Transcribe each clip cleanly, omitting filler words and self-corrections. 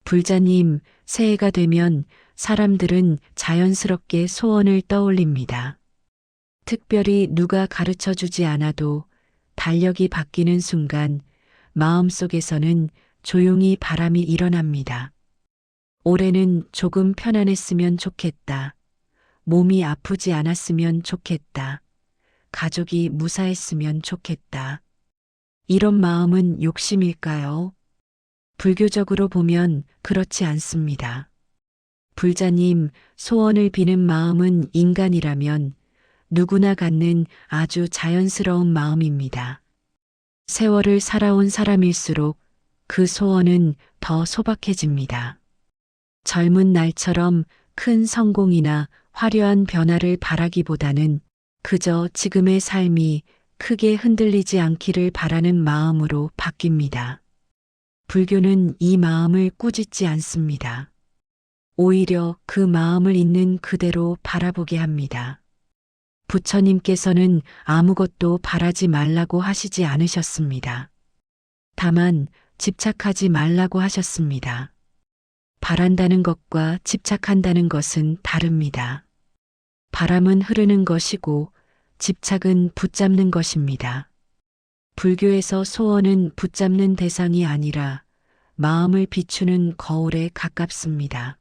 불자님, 새해가 되면 사람들은 자연스럽게 소원을 떠올립니다. 특별히 누가 가르쳐 주지 않아도 달력이 바뀌는 순간 마음속에서는 조용히 바람이 일어납니다. 올해는 조금 편안했으면 좋겠다. 몸이 아프지 않았으면 좋겠다. 가족이 무사했으면 좋겠다. 이런 마음은 욕심일까요? 불교적으로 보면 그렇지 않습니다. 불자님, 소원을 비는 마음은 인간이라면 누구나 갖는 아주 자연스러운 마음입니다. 세월을 살아온 사람일수록 그 소원은 더 소박해집니다. 젊은 날처럼 큰 성공이나 화려한 변화를 바라기보다는 그저 지금의 삶이 크게 흔들리지 않기를 바라는 마음으로 바뀝니다. 불교는 이 마음을 꾸짖지 않습니다. 오히려 그 마음을 있는 그대로 바라보게 합니다. 부처님께서는 아무것도 바라지 말라고 하시지 않으셨습니다. 다만 집착하지 말라고 하셨습니다. 바란다는 것과 집착한다는 것은 다릅니다. 바람은 흐르는 것이고 집착은 붙잡는 것입니다. 불교에서 소원은 붙잡는 대상이 아니라 마음을 비추는 거울에 가깝습니다.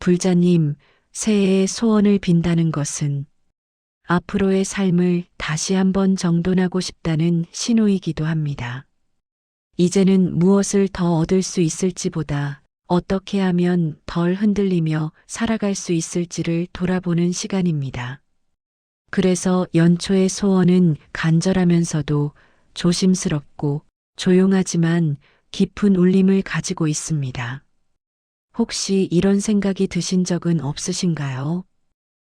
불자님, 새해에 소원을 빈다는 것은 앞으로의 삶을 다시 한번 정돈하고 싶다는 신호이기도 합니다. 이제는 무엇을 더 얻을 수 있을지보다 어떻게 하면 덜 흔들리며 살아갈 수 있을지를 돌아보는 시간입니다. 그래서 연초의 소원은 간절하면서도 조심스럽고 조용하지만 깊은 울림을 가지고 있습니다. 혹시 이런 생각이 드신 적은 없으신가요?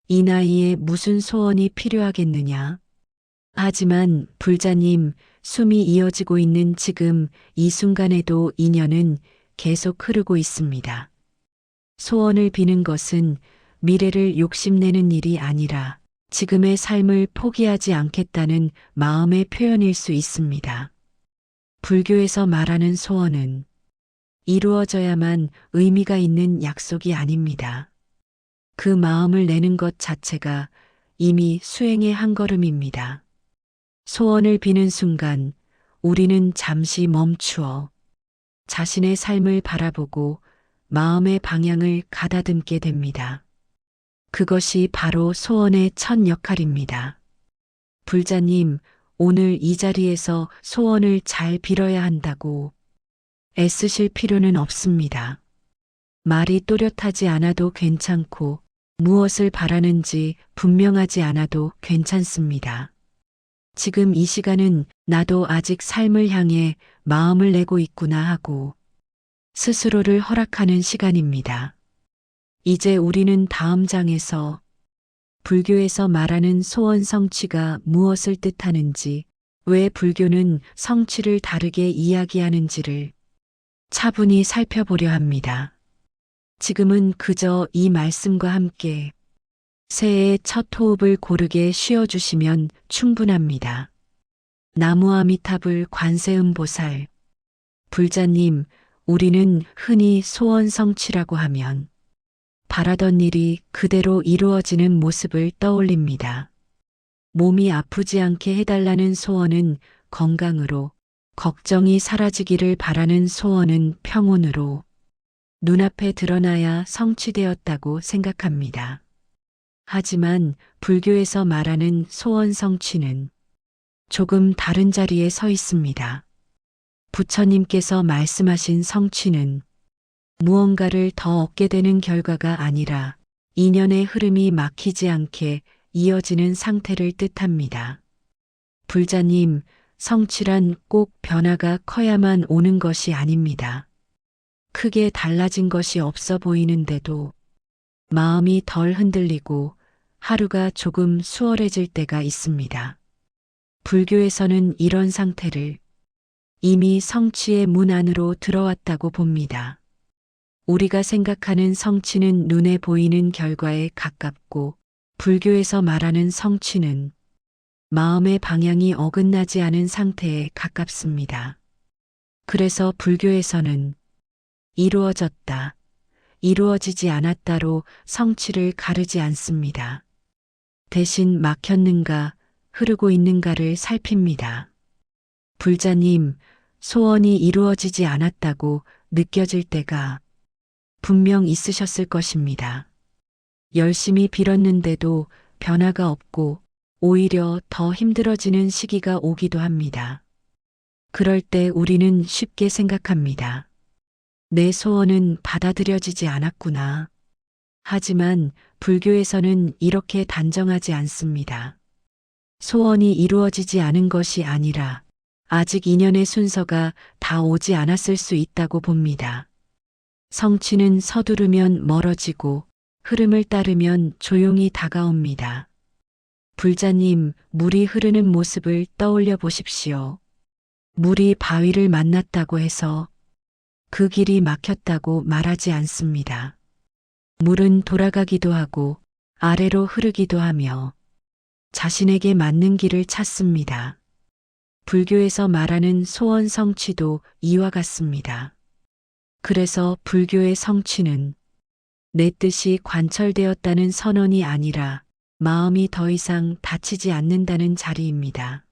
이 나이에 무슨 소원이 필요하겠느냐? 하지만 불자님, 숨이 이어지고 있는 지금 이 순간에도 인연은 계속 흐르고 있습니다. 소원을 비는 것은 미래를 욕심내는 일이 아니라 지금의 삶을 포기하지 않겠다는 마음의 표현일 수 있습니다. 불교에서 말하는 소원은 이루어져야만 의미가 있는 약속이 아닙니다. 그 마음을 내는 것 자체가 이미 수행의 한 걸음입니다. 소원을 비는 순간 우리는 잠시 멈추어 자신의 삶을 바라보고 마음의 방향을 가다듬게 됩니다. 그것이 바로 소원의 첫 역할입니다. 불자님, 오늘 이 자리에서 소원을 잘 빌어야 한다고 애쓰실 필요는 없습니다. 말이 또렷하지 않아도 괜찮고 무엇을 바라는지 분명하지 않아도 괜찮습니다. 지금 이 시간은 나도 아직 삶을 향해 마음을 내고 있구나 하고 스스로를 허락하는 시간입니다. 이제 우리는 다음 장에서 불교에서 말하는 소원 성취가 무엇을 뜻하는지, 왜 불교는 성취를 다르게 이야기하는지를 차분히 살펴보려 합니다. 지금은 그저 이 말씀과 함께 새해의 첫 호흡을 고르게 쉬어주시면 충분합니다. 나무아미타불 관세음보살. 불자님, 우리는 흔히 소원 성취라고 하면 바라던 일이 그대로 이루어지는 모습을 떠올립니다. 몸이 아프지 않게 해달라는 소원은 건강으로, 걱정이 사라지기를 바라는 소원은 평온으로, 눈앞에 드러나야 성취되었다고 생각합니다. 하지만 불교에서 말하는 소원 성취는 조금 다른 자리에 서 있습니다. 부처님께서 말씀하신 성취는 무언가를 더 얻게 되는 결과가 아니라 인연의 흐름이 막히지 않게 이어지는 상태를 뜻합니다. 불자님, 성취란 꼭 변화가 커야만 오는 것이 아닙니다. 크게 달라진 것이 없어 보이는데도 마음이 덜 흔들리고 하루가 조금 수월해질 때가 있습니다. 불교에서는 이런 상태를 이미 성취의 문 안으로 들어왔다고 봅니다. 우리가 생각하는 성취는 눈에 보이는 결과에 가깝고 불교에서 말하는 성취는 마음의 방향이 어긋나지 않은 상태에 가깝습니다. 그래서 불교에서는 이루어졌다, 이루어지지 않았다로 성취를 가르지 않습니다. 대신 막혔는가, 흐르고 있는가를 살핍니다. 불자님, 소원이 이루어지지 않았다고 느껴질 때가 분명 있으셨을 것입니다. 열심히 빌었는데도 변화가 없고 오히려 더 힘들어지는 시기가 오기도 합니다. 그럴 때 우리는 쉽게 생각합니다. 내 소원은 받아들여지지 않았구나. 하지만 불교에서는 이렇게 단정하지 않습니다. 소원이 이루어지지 않은 것이 아니라 아직 인연의 순서가 다 오지 않았을 수 있다고 봅니다. 성취는 서두르면 멀어지고 흐름을 따르면 조용히 다가옵니다. 불자님, 물이 흐르는 모습을 떠올려 보십시오. 물이 바위를 만났다고 해서 그 길이 막혔다고 말하지 않습니다. 물은 돌아가기도 하고 아래로 흐르기도 하며 자신에게 맞는 길을 찾습니다. 불교에서 말하는 소원 성취도 이와 같습니다. 그래서 불교의 성취는 내 뜻이 관철되었다는 선언이 아니라 마음이 더 이상 다치지 않는다는 자리입니다.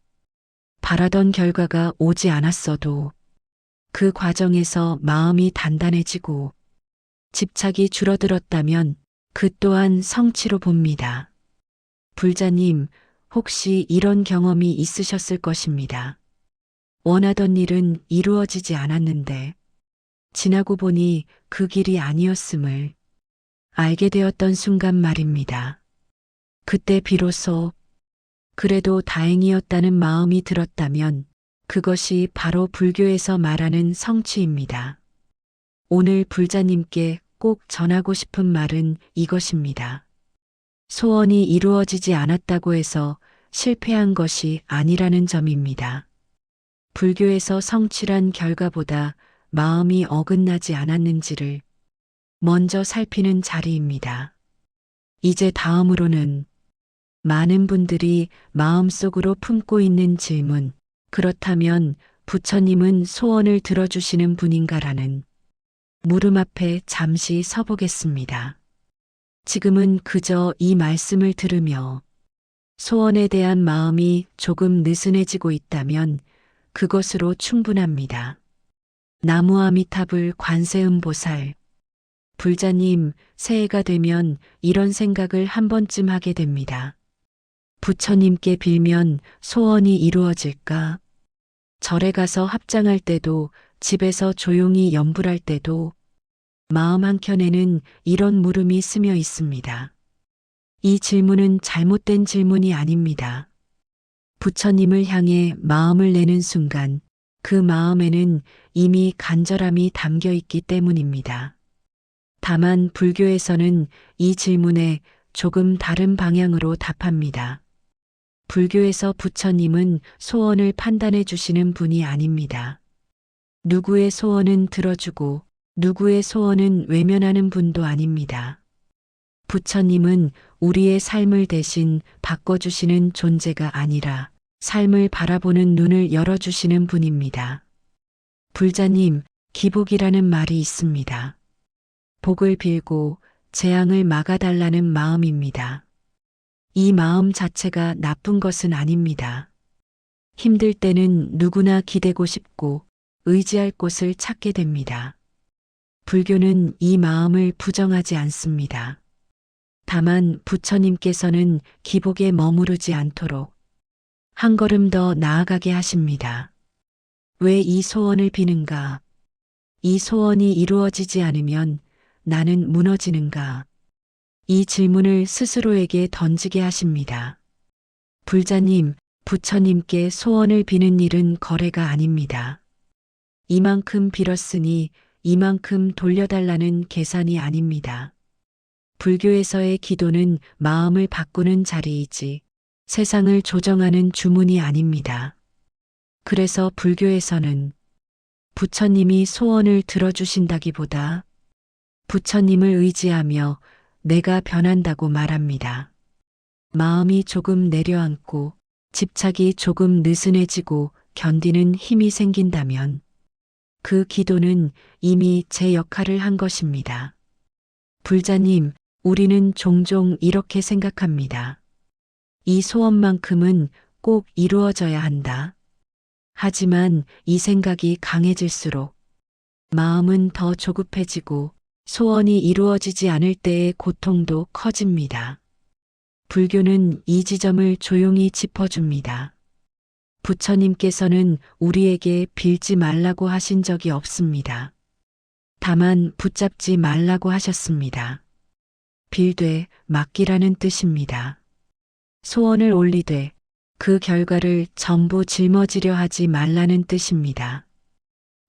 바라던 결과가 오지 않았어도 그 과정에서 마음이 단단해지고 집착이 줄어들었다면 그 또한 성취로 봅니다. 불자님, 혹시 이런 경험이 있으셨을 것입니다. 원하던 일은 이루어지지 않았는데 지나고 보니 그 길이 아니었음을 알게 되었던 순간 말입니다. 그때 비로소 그래도 다행이었다는 마음이 들었다면 그것이 바로 불교에서 말하는 성취입니다. 오늘 불자님께 꼭 전하고 싶은 말은 이것입니다. 소원이 이루어지지 않았다고 해서 실패한 것이 아니라는 점입니다. 불교에서 성취란 결과보다 마음이 어긋나지 않았는지를 먼저 살피는 자리입니다. 이제 다음으로는 많은 분들이 마음속으로 품고 있는 질문, 그렇다면 부처님은 소원을 들어주시는 분인가라는 물음 앞에 잠시 서보겠습니다. 지금은 그저 이 말씀을 들으며 소원에 대한 마음이 조금 느슨해지고 있다면 그것으로 충분합니다. 나무아미타불 관세음보살. 불자님, 새해가 되면 이런 생각을 한 번쯤 하게 됩니다. 부처님께 빌면 소원이 이루어질까? 절에 가서 합장할 때도, 집에서 조용히 염불할 때도 마음 한켠에는 이런 물음이 스며 있습니다. 이 질문은 잘못된 질문이 아닙니다. 부처님을 향해 마음을 내는 순간 그 마음에는 이미 간절함이 담겨 있기 때문입니다. 다만 불교에서는 이 질문에 조금 다른 방향으로 답합니다. 불교에서 부처님은 소원을 판단해 주시는 분이 아닙니다. 누구의 소원은 들어주고 누구의 소원은 외면하는 분도 아닙니다. 부처님은 우리의 삶을 대신 바꿔주시는 존재가 아니라 삶을 바라보는 눈을 열어주시는 분입니다. 불자님, 기복이라는 말이 있습니다. 복을 빌고 재앙을 막아달라는 마음입니다. 이 마음 자체가 나쁜 것은 아닙니다. 힘들 때는 누구나 기대고 싶고 의지할 곳을 찾게 됩니다. 불교는 이 마음을 부정하지 않습니다. 다만 부처님께서는 기복에 머무르지 않도록 한 걸음 더 나아가게 하십니다. 왜 이 소원을 비는가? 이 소원이 이루어지지 않으면 나는 무너지는가? 이 질문을 스스로에게 던지게 하십니다. 불자님, 부처님께 소원을 비는 일은 거래가 아닙니다. 이만큼 빌었으니 이만큼 돌려달라는 계산이 아닙니다. 불교에서의 기도는 마음을 바꾸는 자리이지 세상을 조정하는 주문이 아닙니다. 그래서 불교에서는 부처님이 소원을 들어주신다기보다 부처님을 의지하며 내가 변한다고 말합니다. 마음이 조금 내려앉고 집착이 조금 느슨해지고 견디는 힘이 생긴다면 그 기도는 이미 제 역할을 한 것입니다. 불자님, 우리는 종종 이렇게 생각합니다. 이 소원만큼은 꼭 이루어져야 한다. 하지만 이 생각이 강해질수록 마음은 더 조급해지고 소원이 이루어지지 않을 때의 고통도 커집니다. 불교는 이 지점을 조용히 짚어줍니다. 부처님께서는 우리에게 빌지 말라고 하신 적이 없습니다. 다만 붙잡지 말라고 하셨습니다. 빌되 맡기라는 뜻입니다. 소원을 올리되 그 결과를 전부 짊어지려 하지 말라는 뜻입니다.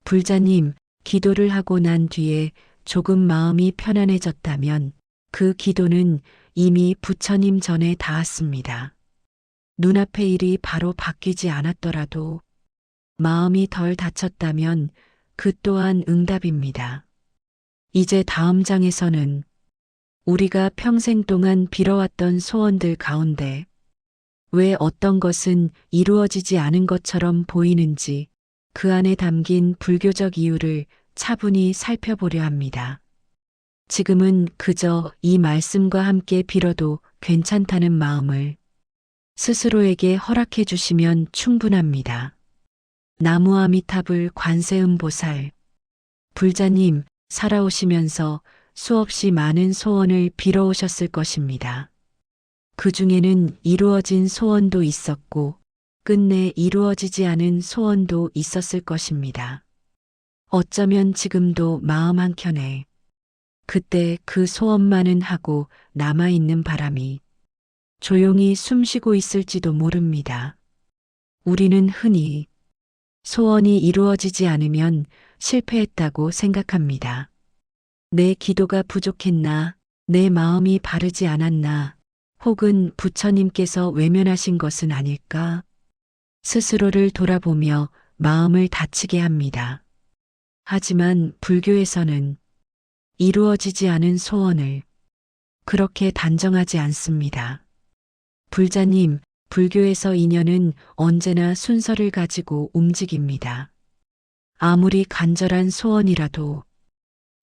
불자님, 기도를 하고 난 뒤에 조금 마음이 편안해졌다면 그 기도는 이미 부처님 전에 닿았습니다. 눈앞의 일이 바로 바뀌지 않았더라도 마음이 덜 다쳤다면 그 또한 응답입니다. 이제 다음 장에서는 우리가 평생 동안 빌어왔던 소원들 가운데 왜 어떤 것은 이루어지지 않은 것처럼 보이는지 그 안에 담긴 불교적 이유를 차분히 살펴보려 합니다. 지금은 그저 이 말씀과 함께 빌어도 괜찮다는 마음을 스스로에게 허락해 주시면 충분합니다. 나무아미타불 관세음보살. 불자님, 살아오시면서 수없이 많은 소원을 빌어오셨을 것입니다. 그 중에는 이루어진 소원도 있었고 끝내 이루어지지 않은 소원도 있었을 것입니다. 어쩌면 지금도 마음 한켠에 그때 그 소원만은 하고 남아있는 바람이 조용히 숨쉬고 있을지도 모릅니다. 우리는 흔히 소원이 이루어지지 않으면 실패했다고 생각합니다. 내 기도가 부족했나, 내 마음이 바르지 않았나, 혹은 부처님께서 외면하신 것은 아닐까? 스스로를 돌아보며 마음을 다치게 합니다. 하지만 불교에서는 이루어지지 않은 소원을 그렇게 단정하지 않습니다. 불자님, 불교에서 인연은 언제나 순서를 가지고 움직입니다. 아무리 간절한 소원이라도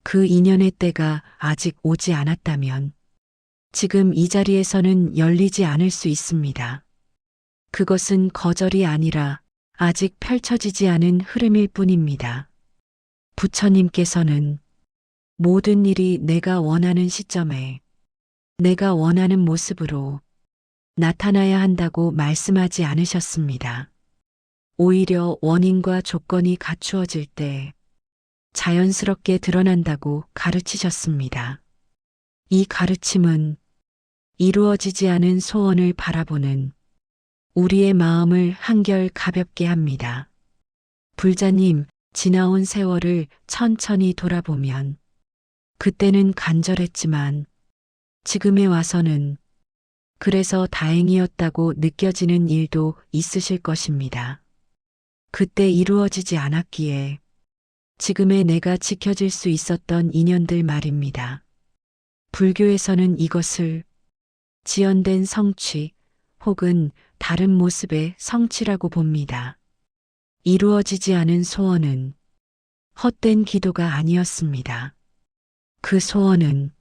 그 인연의 때가 아직 오지 않았다면 지금 이 자리에서는 열리지 않을 수 있습니다. 그것은 거절이 아니라 아직 펼쳐지지 않은 흐름일 뿐입니다. 부처님께서는 모든 일이 내가 원하는 시점에 내가 원하는 모습으로 나타나야 한다고 말씀하지 않으셨습니다. 오히려 원인과 조건이 갖추어질 때 자연스럽게 드러난다고 가르치셨습니다. 이 가르침은 이루어지지 않은 소원을 바라보는 우리의 마음을 한결 가볍게 합니다. 불자님, 지나온 세월을 천천히 돌아보면 그때는 간절했지만 지금에 와서는 그래서 다행이었다고 느껴지는 일도 있으실 것입니다. 그때 이루어지지 않았기에 지금의 내가 지켜질 수 있었던 인연들 말입니다. 불교에서는 이것을 지연된 성취 혹은 다른 모습의 성취라고 봅니다. 이루어지지 않은 소원은 헛된 기도가 아니었습니다. 그 소원은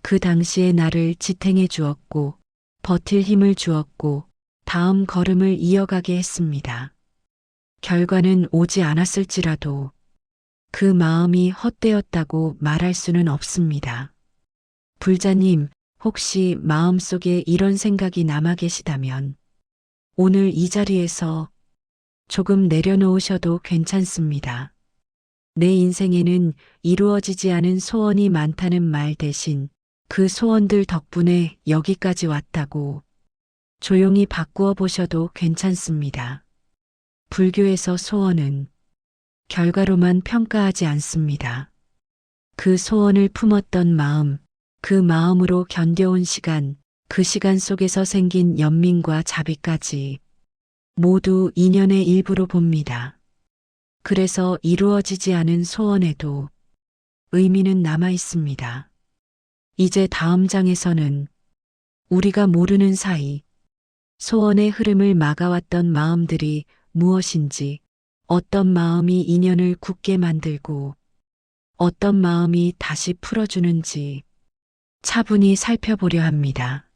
그 당시에 나를 지탱해 주었고 버틸 힘을 주었고 다음 걸음을 이어가게 했습니다. 결과는 오지 않았을지라도 그 마음이 헛되었다고 말할 수는 없습니다. 불자님, 혹시 마음속에 이런 생각이 남아 계시다면 오늘 이 자리에서 조금 내려놓으셔도 괜찮습니다. 내 인생에는 이루어지지 않은 소원이 많다는 말 대신 그 소원들 덕분에 여기까지 왔다고 조용히 바꾸어 보셔도 괜찮습니다. 불교에서 소원은 결과로만 평가하지 않습니다. 그 소원을 품었던 마음, 그 마음으로 견뎌온 시간, 그 시간 속에서 생긴 연민과 자비까지 모두 인연의 일부로 봅니다. 그래서 이루어지지 않은 소원에도 의미는 남아 있습니다. 이제 다음 장에서는 우리가 모르는 사이 소원의 흐름을 막아왔던 마음들이 무엇인지 어떤 마음이 인연을 굳게 만들고 어떤 마음이 다시 풀어주는지 차분히 살펴보려 합니다.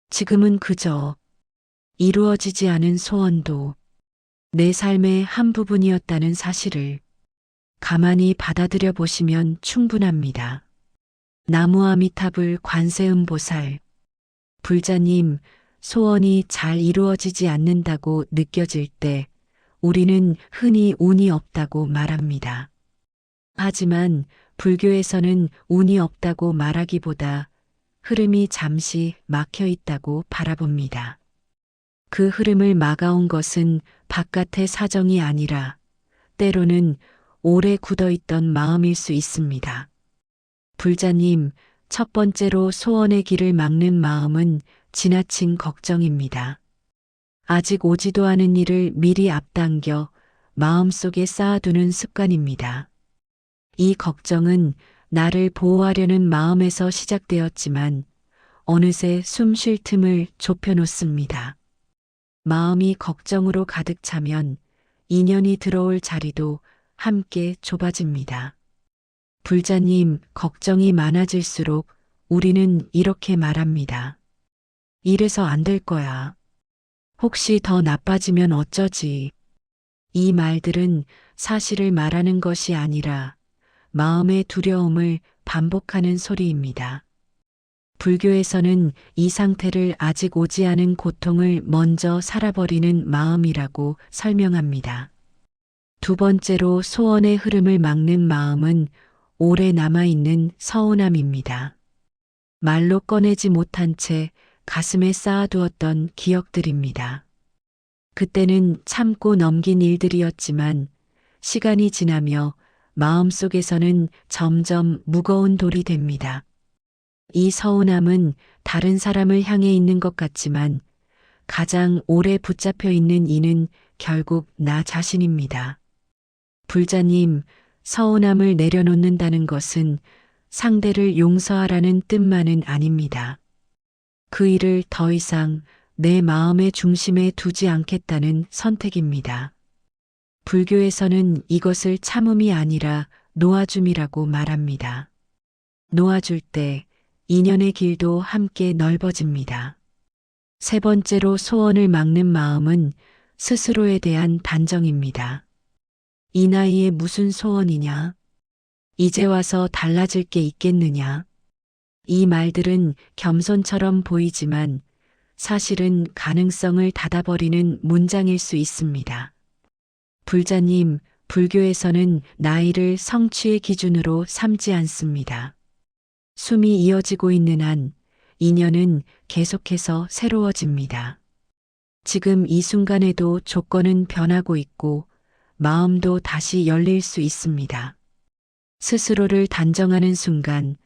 지금은 그저 이루어지지 않은 소원도 내 삶의 한 부분이었다는 사실을 가만히 받아들여 보시면 충분합니다. 나무아미타불 관세음보살, 불자님, 소원이 잘 이루어지지 않는다고 느껴질 때 우리는 흔히 운이 없다고 말합니다. 하지만 불교에서는 운이 없다고 말하기보다 흐름이 잠시 막혀 있다고 바라봅니다. 그 흐름을 막아온 것은 바깥의 사정이 아니라 때로는 오래 굳어있던 마음일 수 있습니다. 불자님, 첫 번째로 소원의 길을 막는 마음은 지나친 걱정입니다. 아직 오지도 않은 일을 미리 앞당겨 마음속에 쌓아두는 습관입니다. 이 걱정은 나를 보호하려는 마음에서 시작되었지만 어느새 숨 쉴 틈을 좁혀놓습니다. 마음이 걱정으로 가득 차면 인연이 들어올 자리도 함께 좁아집니다. 불자님, 걱정이 많아질수록 우리는 이렇게 말합니다. 이래서 안 될 거야. 혹시 더 나빠지면 어쩌지? 이 말들은 사실을 말하는 것이 아니라 마음의 두려움을 반복하는 소리입니다. 불교에서는 이 상태를 아직 오지 않은 고통을 먼저 살아버리는 마음이라고 설명합니다. 두 번째로 소원의 흐름을 막는 마음은 오래 남아있는 서운함입니다. 말로 꺼내지 못한 채 가슴에 쌓아두었던 기억들입니다. 그때는 참고 넘긴 일들이었지만 시간이 지나며 마음속에서는 점점 무거운 돌이 됩니다. 이 서운함은 다른 사람을 향해 있는 것 같지만 가장 오래 붙잡혀 있는 이는 결국 나 자신입니다. 불자님, 서운함을 내려놓는다는 것은 상대를 용서하라는 뜻만은 아닙니다. 그 일을 더 이상 내 마음의 중심에 두지 않겠다는 선택입니다. 불교에서는 이것을 참음이 아니라 놓아줌이라고 말합니다. 놓아줄 때 인연의 길도 함께 넓어집니다. 세 번째로 소원을 막는 마음은 스스로에 대한 단정입니다. 이 나이에 무슨 소원이냐? 이제 와서 달라질 게 있겠느냐? 이 말들은 겸손처럼 보이지만 사실은 가능성을 닫아버리는 문장일 수 있습니다. 불자님, 불교에서는 나이를 성취의 기준으로 삼지 않습니다. 숨이 이어지고 있는 한 인연은 계속해서 새로워집니다. 지금 이 순간에도 조건은 변하고 있고 마음도 다시 열릴 수 있습니다. 스스로를 단정하는 순간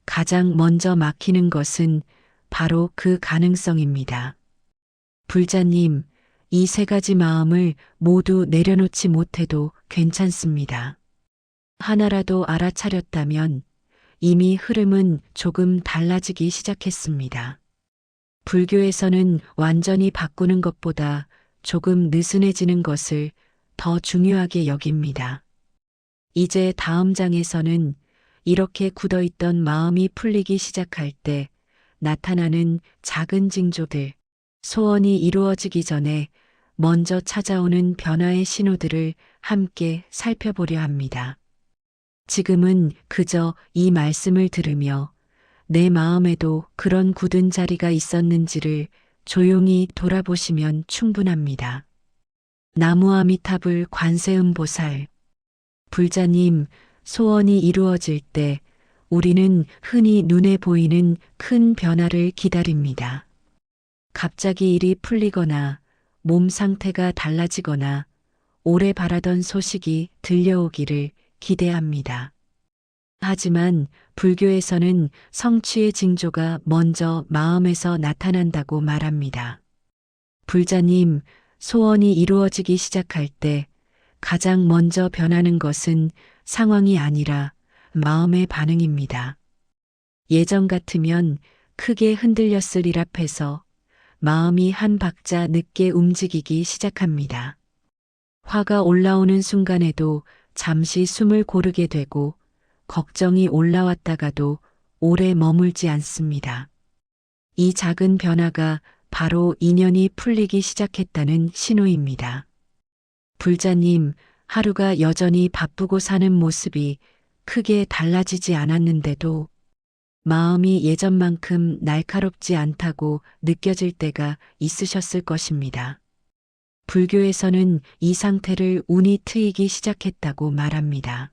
가장 먼저 막히는 것은 바로 그 가능성입니다. 불자님, 이 세 가지 마음을 모두 내려놓지 못해도 괜찮습니다. 하나라도 알아차렸다면 이미 흐름은 조금 달라지기 시작했습니다. 불교에서는 완전히 바꾸는 것보다 조금 느슨해지는 것을 더 중요하게 여깁니다. 이제 다음 장에서는 이렇게 굳어있던 마음이 풀리기 시작할 때 나타나는 작은 징조들, 소원이 이루어지기 전에 먼저 찾아오는 변화의 신호들을 함께 살펴보려 합니다. 지금은 그저 이 말씀을 들으며 내 마음에도 그런 굳은 자리가 있었는지를 조용히 돌아보시면 충분합니다. 나무아미타불 관세음보살, 불자님, 소원이 이루어질 때 우리는 흔히 눈에 보이는 큰 변화를 기다립니다. 갑자기 일이 풀리거나 몸 상태가 달라지거나 오래 바라던 소식이 들려오기를 기대합니다. 하지만 불교에서는 성취의 징조가 먼저 마음에서 나타난다고 말합니다. 불자님, 소원이 이루어지기 시작할 때 가장 먼저 변하는 것은 상황이 아니라 마음의 반응입니다. 예전 같으면 크게 흔들렸을 일 앞에서 마음이 한 박자 늦게 움직이기 시작합니다. 화가 올라오는 순간에도 잠시 숨을 고르게 되고 걱정이 올라왔다가도 오래 머물지 않습니다. 이 작은 변화가 바로 인연이 풀리기 시작했다는 신호입니다. 불자님, 하루가 여전히 바쁘고 사는 모습이 크게 달라지지 않았는데도 마음이 예전만큼 날카롭지 않다고 느껴질 때가 있으셨을 것입니다. 불교에서는 이 상태를 운이 트이기 시작했다고 말합니다.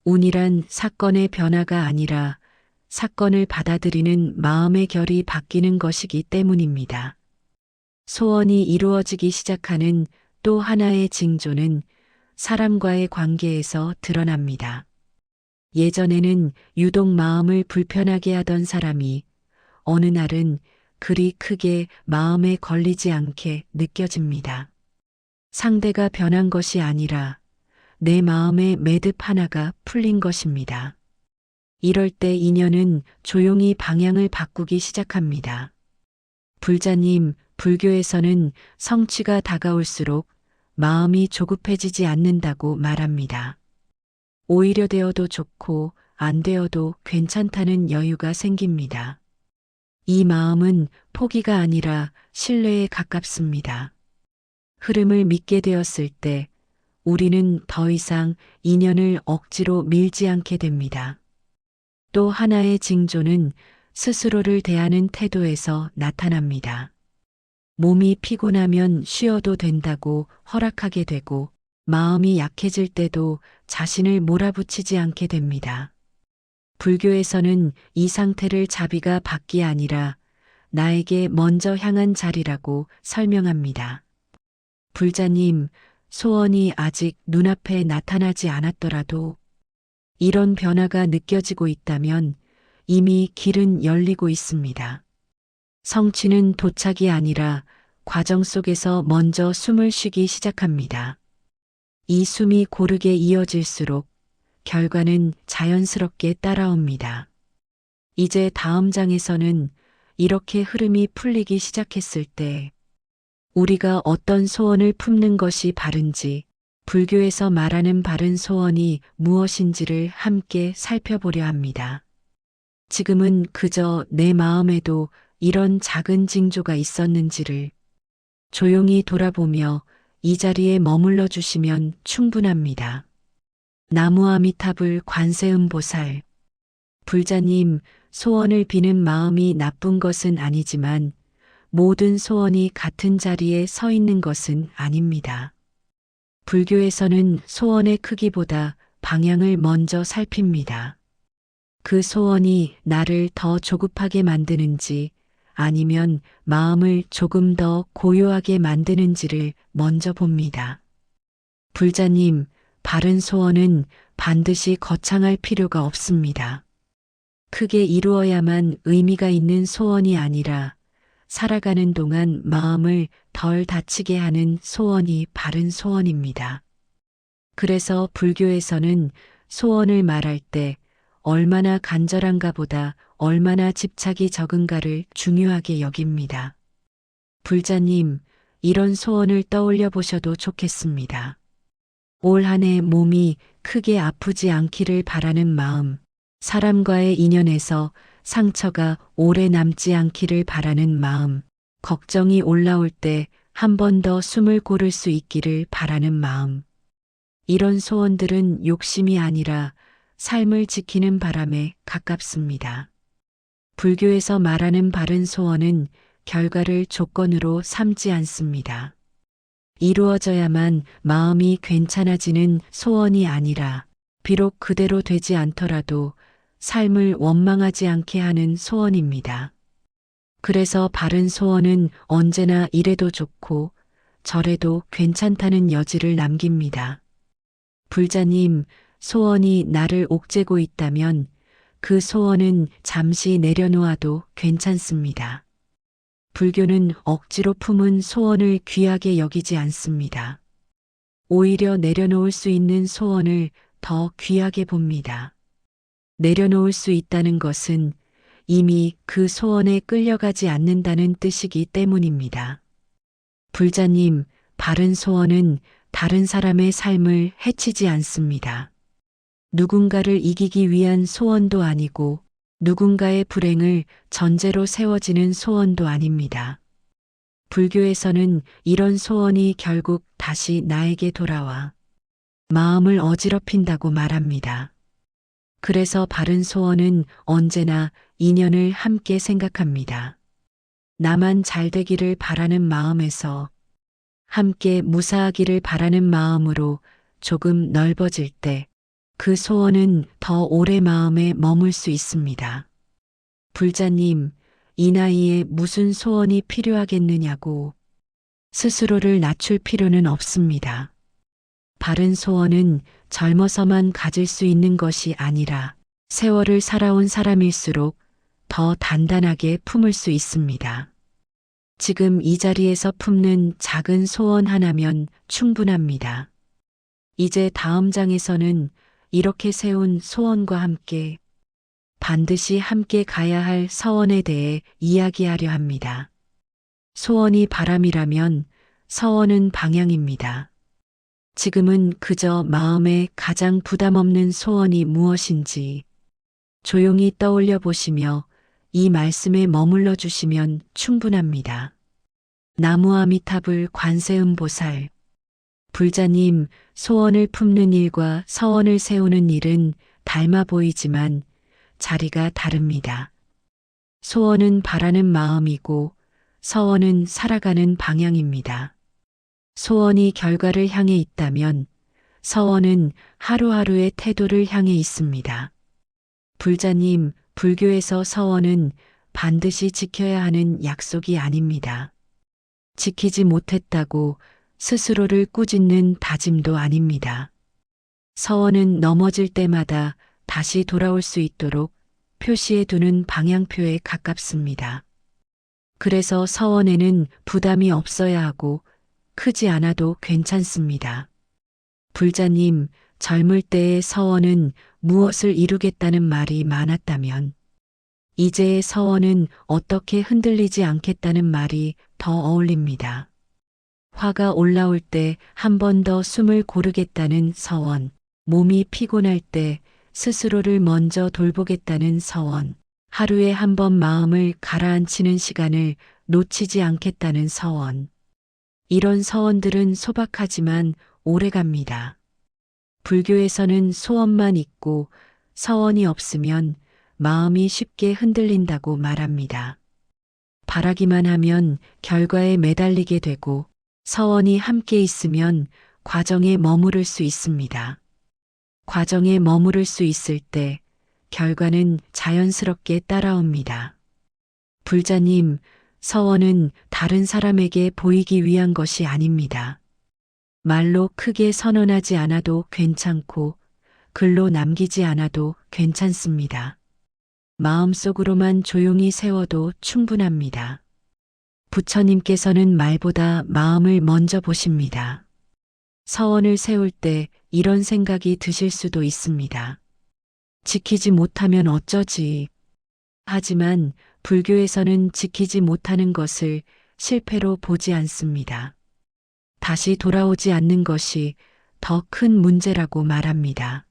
운이란 사건의 변화가 아니라 사건을 받아들이는 마음의 결이 바뀌는 것이기 때문입니다. 소원이 이루어지기 시작하는 또 하나의 징조는 사람과의 관계에서 드러납니다. 예전에는 유독 마음을 불편하게 하던 사람이 어느 날은 그리 크게 마음에 걸리지 않게 느껴집니다. 상대가 변한 것이 아니라 내 마음의 매듭 하나가 풀린 것입니다. 이럴 때 인연은 조용히 방향을 바꾸기 시작합니다. 불자님, 불교에서는 성취가 다가올수록 마음이 조급해지지 않는다고 말합니다. 오히려 되어도 좋고 안 되어도 괜찮다는 여유가 생깁니다. 이 마음은 포기가 아니라 신뢰에 가깝습니다. 흐름을 믿게 되었을 때 우리는 더 이상 인연을 억지로 밀지 않게 됩니다. 또 하나의 징조는 스스로를 대하는 태도에서 나타납니다. 몸이 피곤하면 쉬어도 된다고 허락하게 되고 마음이 약해질 때도 자신을 몰아붙이지 않게 됩니다. 불교에서는 이 상태를 자비가 받기 아니라 나에게 먼저 향한 자리라고 설명합니다. 불자님, 소원이 아직 눈앞에 나타나지 않았더라도 이런 변화가 느껴지고 있다면 이미 길은 열리고 있습니다. 성취는 도착이 아니라 과정 속에서 먼저 숨을 쉬기 시작합니다. 이 숨이 고르게 이어질수록 결과는 자연스럽게 따라옵니다. 이제 다음 장에서는 이렇게 흐름이 풀리기 시작했을 때 우리가 어떤 소원을 품는 것이 바른지, 불교에서 말하는 바른 소원이 무엇인지를 함께 살펴보려 합니다. 지금은 그저 내 마음에도 이런 작은 징조가 있었는지를 조용히 돌아보며 이 자리에 머물러 주시면 충분합니다. 나무아미타불 관세음보살. 불자님, 소원을 비는 마음이 나쁜 것은 아니지만 모든 소원이 같은 자리에 서 있는 것은 아닙니다. 불교에서는 소원의 크기보다 방향을 먼저 살핍니다. 그 소원이 나를 더 조급하게 만드는지 아니면 마음을 조금 더 고요하게 만드는지를 먼저 봅니다. 불자님, 바른 소원은 반드시 거창할 필요가 없습니다. 크게 이루어야만 의미가 있는 소원이 아니라 살아가는 동안 마음을 덜 다치게 하는 소원이 바른 소원입니다. 그래서 불교에서는 소원을 말할 때 얼마나 간절한가 보다 얼마나 집착이 적은가를 중요하게 여깁니다. 불자님, 이런 소원을 떠올려 보셔도 좋겠습니다. 올 한 해 몸이 크게 아프지 않기를 바라는 마음, 사람과의 인연에서 상처가 오래 남지 않기를 바라는 마음, 걱정이 올라올 때 한 번 더 숨을 고를 수 있기를 바라는 마음. 이런 소원들은 욕심이 아니라 삶을 지키는 바람에 가깝습니다. 불교에서 말하는 바른 소원은 결과를 조건으로 삼지 않습니다. 이루어져야만 마음이 괜찮아지는 소원이 아니라 비록 그대로 되지 않더라도 삶을 원망하지 않게 하는 소원입니다. 그래서 바른 소원은 언제나 이래도 좋고 저래도 괜찮다는 여지를 남깁니다. 불자님, 소원이 나를 옥죄고 있다면 그 소원은 잠시 내려놓아도 괜찮습니다. 불교는 억지로 품은 소원을 귀하게 여기지 않습니다. 오히려 내려놓을 수 있는 소원을 더 귀하게 봅니다. 내려놓을 수 있다는 것은 이미 그 소원에 끌려가지 않는다는 뜻이기 때문입니다. 불자님, 바른 소원은 다른 사람의 삶을 해치지 않습니다. 누군가를 이기기 위한 소원도 아니고 누군가의 불행을 전제로 세워지는 소원도 아닙니다. 불교에서는 이런 소원이 결국 다시 나에게 돌아와 마음을 어지럽힌다고 말합니다. 그래서 바른 소원은 언제나 인연을 함께 생각합니다. 나만 잘 되기를 바라는 마음에서 함께 무사하기를 바라는 마음으로 조금 넓어질 때 그 소원은 더 오래 마음에 머물 수 있습니다. 불자님, 이 나이에 무슨 소원이 필요하겠느냐고 스스로를 낮출 필요는 없습니다. 바른 소원은 젊어서만 가질 수 있는 것이 아니라 세월을 살아온 사람일수록 더 단단하게 품을 수 있습니다. 지금 이 자리에서 품는 작은 소원 하나면 충분합니다. 이제 다음 장에서는 이렇게 세운 소원과 함께 반드시 함께 가야 할 서원에 대해 이야기하려 합니다. 소원이 바람이라면 서원은 방향입니다. 지금은 그저 마음에 가장 부담 없는 소원이 무엇인지 조용히 떠올려 보시며 이 말씀에 머물러 주시면 충분합니다. 나무아미타불 관세음보살. 불자님, 소원을 품는 일과 서원을 세우는 일은 닮아 보이지만 자리가 다릅니다. 소원은 바라는 마음이고 서원은 살아가는 방향입니다. 소원이 결과를 향해 있다면 서원은 하루하루의 태도를 향해 있습니다. 불자님, 불교에서 서원은 반드시 지켜야 하는 약속이 아닙니다. 지키지 못했다고 스스로를 꾸짖는 다짐도 아닙니다. 서원은 넘어질 때마다 다시 돌아올 수 있도록 표시해 두는 방향표에 가깝습니다. 그래서 서원에는 부담이 없어야 하고 크지 않아도 괜찮습니다. 불자님, 젊을 때의 서원은 무엇을 이루겠다는 말이 많았다면 이제의 서원은 어떻게 흔들리지 않겠다는 말이 더 어울립니다. 화가 올라올 때 한 번 더 숨을 고르겠다는 서원, 몸이 피곤할 때 스스로를 먼저 돌보겠다는 서원, 하루에 한 번 마음을 가라앉히는 시간을 놓치지 않겠다는 서원. 이런 서원들은 소박하지만 오래갑니다. 불교에서는 소원만 있고 서원이 없으면 마음이 쉽게 흔들린다고 말합니다. 바라기만 하면 결과에 매달리게 되고 서원이 함께 있으면 과정에 머무를 수 있습니다. 과정에 머무를 수 있을 때 결과는 자연스럽게 따라옵니다. 불자님, 서원은 다른 사람에게 보이기 위한 것이 아닙니다. 말로 크게 선언하지 않아도 괜찮고 글로 남기지 않아도 괜찮습니다. 마음속으로만 조용히 세워도 충분합니다. 부처님께서는 말보다 마음을 먼저 보십니다. 서원을 세울 때 이런 생각이 드실 수도 있습니다. 지키지 못하면 어쩌지? 하지만 불교에서는 지키지 못하는 것을 실패로 보지 않습니다. 다시 돌아오지 않는 것이 더 큰 문제라고 말합니다.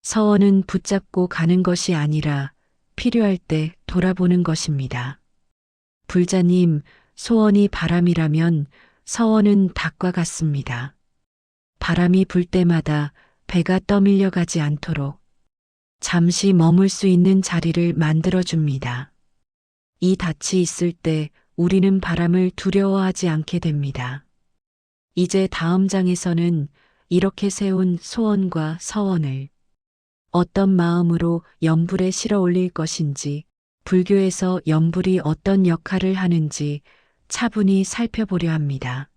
서원은 붙잡고 가는 것이 아니라 필요할 때 돌아보는 것입니다. 불자님, 소원이 바람이라면 서원은 닭과 같습니다. 바람이 불 때마다 배가 떠밀려 가지 않도록 잠시 머물 수 있는 자리를 만들어줍니다. 이 닻이 있을 때 우리는 바람을 두려워하지 않게 됩니다. 이제 다음 장에서는 이렇게 세운 소원과 서원을 어떤 마음으로 연불에 실어 올릴 것인지, 불교에서 연불이 어떤 역할을 하는지 차분히 살펴보려 합니다.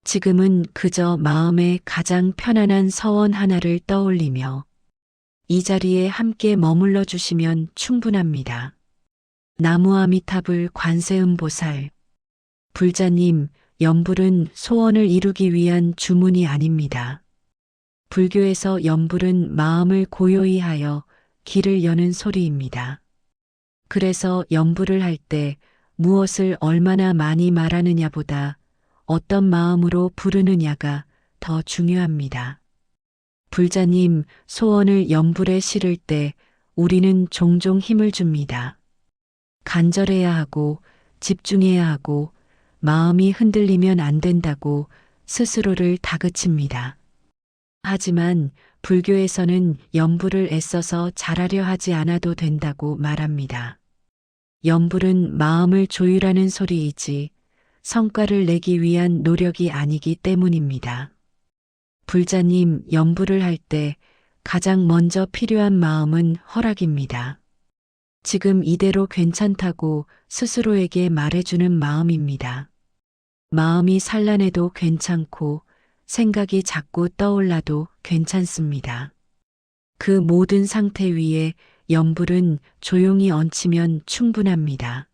지금은 그저 마음에 가장 편안한 서원 하나를 떠올리며 이 자리에 함께 머물러 주시면 충분합니다. 나무아미타불 관세음보살. 불자님, 연불은 소원을 이루기 위한 주문이 아닙니다. 불교에서 연불은 마음을 고요히 하여 길을 여는 소리입니다. 그래서 연불을 할 때 무엇을 얼마나 많이 말하느냐보다 어떤 마음으로 부르느냐가 더 중요합니다. 불자님, 소원을 연불에 실을 때 우리는 종종 힘을 줍니다. 간절해야 하고 집중해야 하고 마음이 흔들리면 안 된다고 스스로를 다그칩니다. 하지만 불교에서는 연불을 애써서 잘하려 하지 않아도 된다고 말합니다. 연불은 마음을 조율하는 소리이지 성과를 내기 위한 노력이 아니기 때문입니다. 불자님, 연불을 할 때 가장 먼저 필요한 마음은 허락입니다. 지금 이대로 괜찮다고 스스로에게 말해주는 마음입니다. 마음이 산란해도 괜찮고 생각이 자꾸 떠올라도 괜찮습니다. 그 모든 상태 위에 연불은 조용히 얹히면 충분합니다.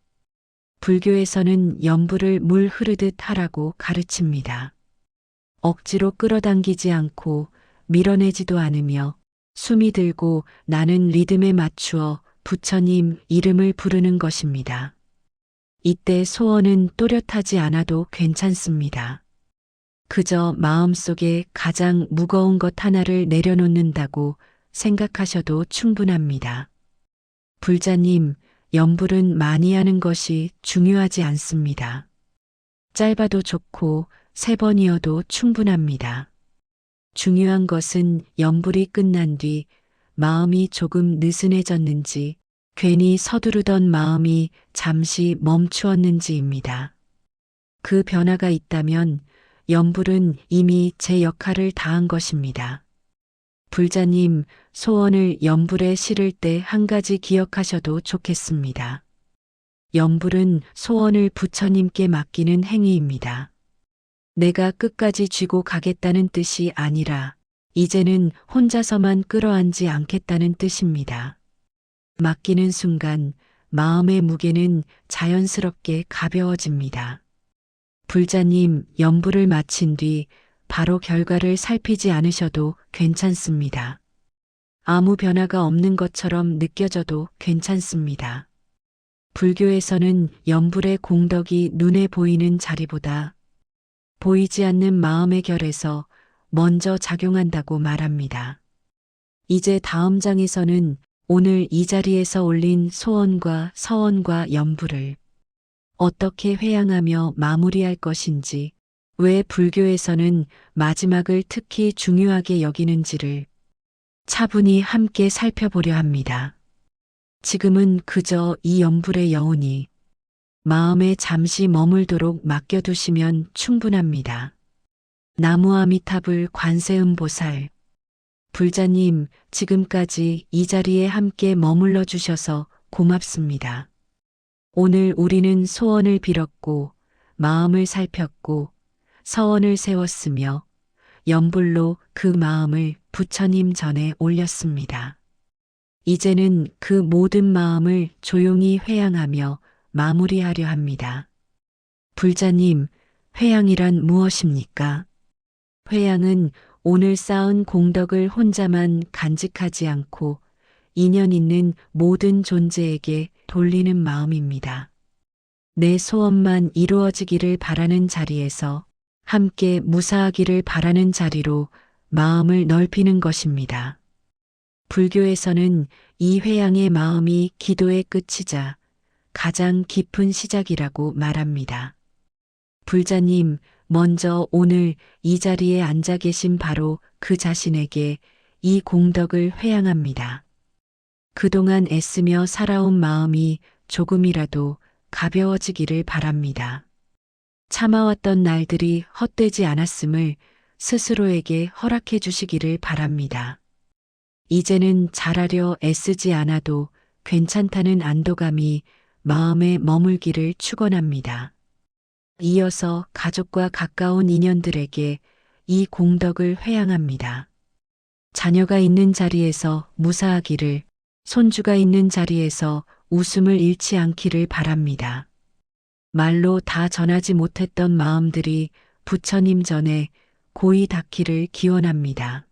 불교에서는 연불을 물 흐르듯 하라고 가르칩니다. 억지로 끌어당기지 않고 밀어내지도 않으며 숨이 들고 나는 리듬에 맞추어 부처님 이름을 부르는 것입니다. 이때 소원은 또렷하지 않아도 괜찮습니다. 그저 마음속에 가장 무거운 것 하나를 내려놓는다고 생각하셔도 충분합니다. 불자님, 연불은 많이 하는 것이 중요하지 않습니다. 짧아도 좋고 3번이어도 충분합니다. 중요한 것은 연불이 끝난 뒤 마음이 조금 느슨해졌는지 괜히 서두르던 마음이 잠시 멈추었는지입니다. 그 변화가 있다면 연불은 이미 제 역할을 다한 것입니다. 불자님, 소원을 연불에 실을 때 한 가지 기억하셔도 좋겠습니다. 연불은 소원을 부처님께 맡기는 행위입니다. 내가 끝까지 쥐고 가겠다는 뜻이 아니라 이제는 혼자서만 끌어안지 않겠다는 뜻입니다. 맡기는 순간 마음의 무게는 자연스럽게 가벼워집니다. 불자님, 연불을 마친 뒤 바로 결과를 살피지 않으셔도 괜찮습니다. 아무 변화가 없는 것처럼 느껴져도 괜찮습니다. 불교에서는 연불의 공덕이 눈에 보이는 자리보다 보이지 않는 마음의 결에서 먼저 작용한다고 말합니다. 이제 다음 장에서는 오늘 이 자리에서 올린 소원과 서원과 연불을 어떻게 회양하며 마무리할 것인지, 왜 불교에서는 마지막을 특히 중요하게 여기는지를 차분히 함께 살펴보려 합니다. 지금은 그저 이 연불의 여운이 마음에 잠시 머물도록 맡겨두시면 충분합니다. 나무아미타불 관세음보살. 불자님, 지금까지 이 자리에 함께 머물러 주셔서 고맙습니다. 오늘 우리는 소원을 빌었고, 마음을 살폈고, 서원을 세웠으며, 연불로 그 마음을 부처님 전에 올렸습니다. 이제는 그 모든 마음을 조용히 회양하며 마무리하려 합니다. 불자님, 회양이란 무엇입니까? 회양은 오늘 쌓은 공덕을 혼자만 간직하지 않고 인연 있는 모든 존재에게 돌리는 마음입니다. 내 소원만 이루어지기를 바라는 자리에서 함께 무사하기를 바라는 자리로 마음을 넓히는 것입니다. 불교에서는 이 회양의 마음이 기도의 끝이자 가장 깊은 시작이라고 말합니다. 불자님, 먼저 오늘 이 자리에 앉아 계신 바로 그 자신에게 이 공덕을 회양합니다. 그동안 애쓰며 살아온 마음이 조금이라도 가벼워지기를 바랍니다. 참아왔던 날들이 헛되지 않았음을 스스로에게 허락해 주시기를 바랍니다. 이제는 잘하려 애쓰지 않아도 괜찮다는 안도감이 마음에 머물기를 축원합니다. 이어서 가족과 가까운 인연들에게 이 공덕을 회양합니다. 자녀가 있는 자리에서 무사하기를, 손주가 있는 자리에서 웃음을 잃지 않기를 바랍니다. 말로 다 전하지 못했던 마음들이 부처님 전에 고이 닿기를 기원합니다.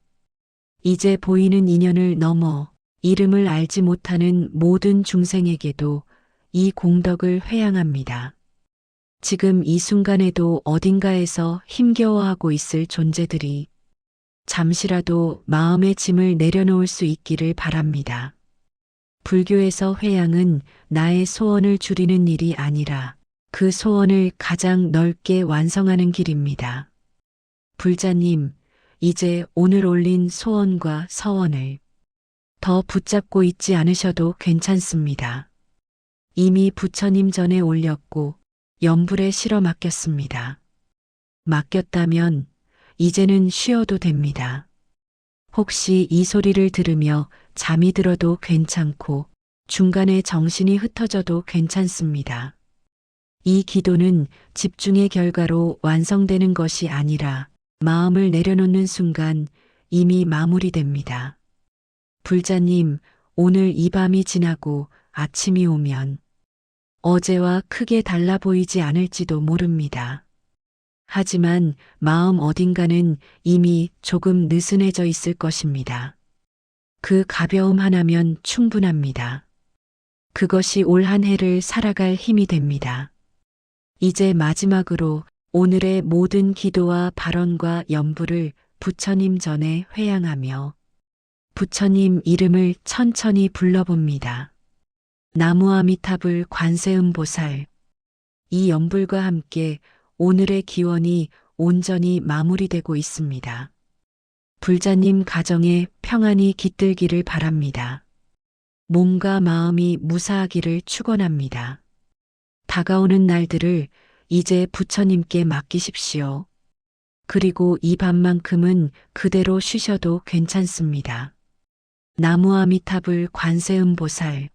이제 보이는 인연을 넘어 이름을 알지 못하는 모든 중생에게도 이 공덕을 회양합니다. 지금 이 순간에도 어딘가에서 힘겨워하고 있을 존재들이 잠시라도 마음의 짐을 내려놓을 수 있기를 바랍니다. 불교에서 회양은 나의 소원을 줄이는 일이 아니라 그 소원을 가장 넓게 완성하는 길입니다. 불자님, 이제 오늘 올린 소원과 서원을 더 붙잡고 있지 않으셔도 괜찮습니다. 이미 부처님 전에 올렸고 염불에 실어 맡겼습니다. 맡겼다면 이제는 쉬어도 됩니다. 혹시 이 소리를 들으며 잠이 들어도 괜찮고 중간에 정신이 흩어져도 괜찮습니다. 이 기도는 집중의 결과로 완성되는 것이 아니라 마음을 내려놓는 순간 이미 마무리됩니다. 불자님, 오늘 이 밤이 지나고 아침이 오면 어제와 크게 달라 보이지 않을지도 모릅니다. 하지만 마음 어딘가는 이미 조금 느슨해져 있을 것입니다. 그 가벼움 하나면 충분합니다. 그것이 올 한 해를 살아갈 힘이 됩니다. 이제 마지막으로 오늘의 모든 기도와 발언과 염불을 부처님 전에 회양하며 부처님 이름을 천천히 불러봅니다. 나무아미타불 관세음보살. 이 염불과 함께 오늘의 기원이 온전히 마무리되고 있습니다. 불자님 가정에 평안이 깃들기를 바랍니다. 몸과 마음이 무사하기를 축원합니다. 다가오는 날들을 이제 부처님께 맡기십시오. 그리고 이 밤만큼은 그대로 쉬셔도 괜찮습니다. 나무아미타불 관세음보살.